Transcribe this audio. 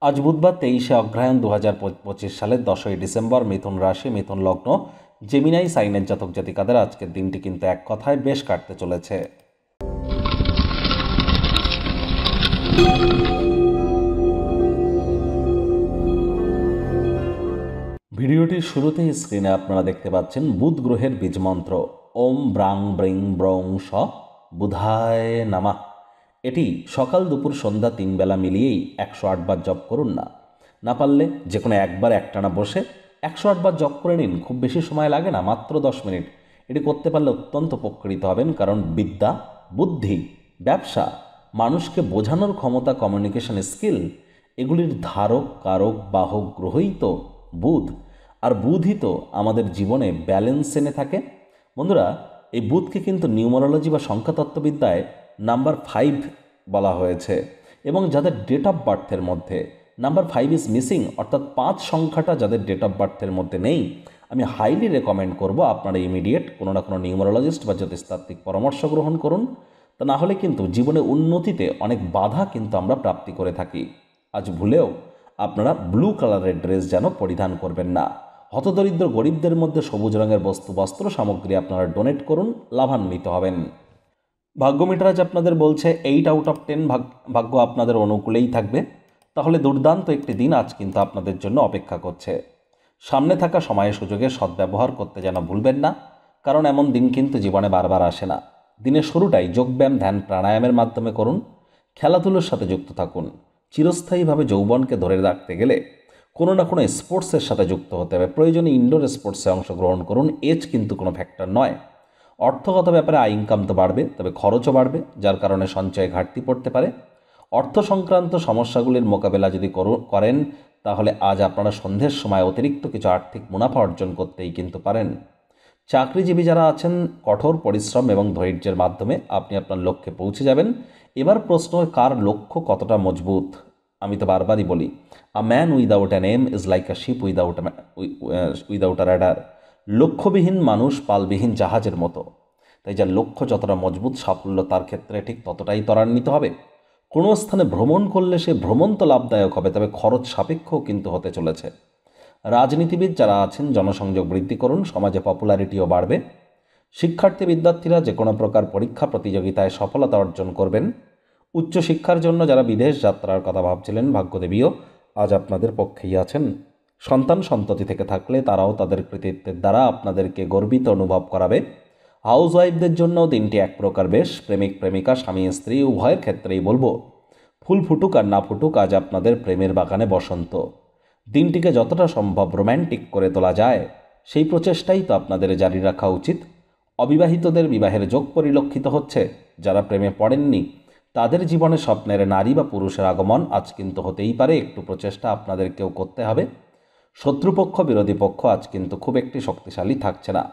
আজ বুধবার 23শে অগ্রহায়ণ 2025 সালের 10ই ডিসেম্বর। মিথুন রাশি, মিথুন লগ্ন, জেমিনাই সাইনের জাতক জাতিকাদের আজকের দিনটি কিন্তু এক কথায় বেশ কাটতে চলেছে। ভিডিওটির শুরুতেই স্ক্রিনে আপনারা দেখতে পাচ্ছেন বুধ গ্রহের বীজমন্ত্র ওম ব্রাং ব্রিং ব্রং স বুধায় নামা। এটি সকাল দুপুর সন্ধ্যা 3 বেলা মিলিয়েই 108 বার জপ করুন। না পারলে যে কোনো একবার একটানা বসে 108 বার জপ করে নিন। খুব বেশি সময় লাগে না, মাত্র 10 মিনিট। এটি করতে পারলে অত্যন্ত উপকৃত হবেন, কারণ বিদ্যা, বুদ্ধি, ব্যবসা, মানুষকে বোঝানোর ক্ষমতা, কমিউনিকেশন স্কিল, এগুলির ধারক কারক বাহক গ্রহই তো বুধ। আর বুধই তো আমাদের জীবনে ব্যালেন্স এনে থাকে। বন্ধুরা, এই বুধকে কিন্তু নিউমারোলজি বা সংখ্যাতত্ত্ববিদ্যায় নাম্বার 5 বলা হয়েছে, এবং যাদের ডেট অফ বার্থের মধ্যে নাম্বার 5 ইজ মিসিং, অর্থাৎ 5 সংখ্যাটা যাদের ডেট অফ বার্থের মধ্যে নেই, আমি হাইলি রেকমেন্ড করব আপনারা ইমিডিয়েট কোনো না কোনো নিউমারোলজিস্ট বা জ্যোতিষতাত্ত্বিক পরামর্শ গ্রহণ করুন। তা না হলে কিন্তু জীবনে উন্নতিতে অনেক বাধা কিন্তু আমরা প্রাপ্তি করে থাকি। আজ ভুলেও আপনারা ব্লু কালারের ড্রেস যেন পরিধান করবেন না। হতদরিদ্র গরিবদের মধ্যে সবুজ রঙের বস্ত্র সামগ্রী আপনারা ডোনেট করুন, লাভান্বিত হবেন। ভাগ্য মিটার আজ আপনাদের বলছে 8 আউট অফ 10 ভাগ্য আপনাদের অনুকূলেই থাকবে। তাহলে দুর্দান্ত একটি দিন আজ কিন্তু আপনাদের জন্য অপেক্ষা করছে। সামনে থাকা সময় সুযোগের সদ্ব্যবহার করতে যেন ভুলবেন না, কারণ এমন দিন কিন্তু জীবনে বারবার আসে না। দিনের শুরুটাই যোগব্যায়াম, ধ্যান, প্রাণায়ামের মাধ্যমে করুন। খেলাধুলোর সাথে যুক্ত থাকুন। চিরস্থায়ীভাবে যৌবনকে ধরে রাখতে গেলে কোনো না কোনো স্পোর্টসের সাথে যুক্ত হতে হবে। প্রয়োজনে ইনডোর স্পোর্টসে অংশগ্রহণ করুন। এজ কিন্তু কোনো ফ্যাক্টর নয়। অর্থগত ব্যাপারে আয় ইনকাম তো বাড়বে, তবে খরচও বাড়বে, যার কারণে সঞ্চয়ে ঘাটতি পড়তে পারে। অর্থ সংক্রান্ত সমস্যাগুলির মোকাবেলা যদি করেন, তাহলে আজ আপনারা সন্ধ্যের সময় অতিরিক্ত কিছু আর্থিক মুনাফা অর্জন করতেই কিন্তু পারেন। চাকরিজীবী যারা আছেন, কঠোর পরিশ্রম এবং ধৈর্যের মাধ্যমে আপনি আপনার লক্ষ্যে পৌঁছে যাবেন। এবার প্রশ্ন, কার লক্ষ্য কতটা মজবুত? আমি তো বারবারই বলি, a man without an aim is like a ship without a rudder. লক্ষ্যবিহীন মানুষ পালবিহীন জাহাজের মতো। তাই যার লক্ষ্য যতটা মজবুত, সাফল্য তার ক্ষেত্রে ঠিক ততটাই ত্বরান্বিত হবে। কোনো স্থানে ভ্রমণ করলে সে ভ্রমণ তো লাভদায়ক হবে, তবে খরচ সাপেক্ষও কিন্তু হতে চলেছে। রাজনীতিবিদ যারা আছেন, জনসংযোগ বৃদ্ধি করুন, সমাজে পপুলারিটিও বাড়বে। শিক্ষার্থী বিদ্যার্থীরা যে কোনো প্রকার পরীক্ষা প্রতিযোগিতায় সফলতা অর্জন করবেন। উচ্চশিক্ষার জন্য যারা বিদেশ যাত্রার কথা ভাবছিলেন, ভাগ্যদেবীও আজ আপনাদের পক্ষেই আছেন। সন্তান সন্ততি থেকে থাকলে তারাও তাদের কৃতিত্বের দ্বারা আপনাদেরকে গর্বিত অনুভব করাবে। হাউসওয়াইফদের জন্য দিনটি এক প্রকার বেশ। প্রেমিক প্রেমিকা, স্বামী স্ত্রী উভয়ের ক্ষেত্রেই বলবো, ফুল ফুটুক আর না ফুটুক, আজ আপনাদের প্রেমের বাগানে বসন্ত। দিনটিকে যতটা সম্ভব রোম্যান্টিক করে তোলা যায়, সেই প্রচেষ্টাই তো আপনাদের জারি রাখা উচিত। অবিবাহিতদের বিবাহের যোগ পরিলক্ষিত হচ্ছে। যারা প্রেমে পড়েননি, তাদের জীবনে স্বপ্নের নারী বা পুরুষের আগমন আজ কিন্তু হতেই পারে। একটু প্রচেষ্টা আপনাদেরকেও করতে হবে। শত্রুপক্ষ, বিরোধী পক্ষ আজ কিন্তু খুব একটি শক্তিশালী থাকছে না।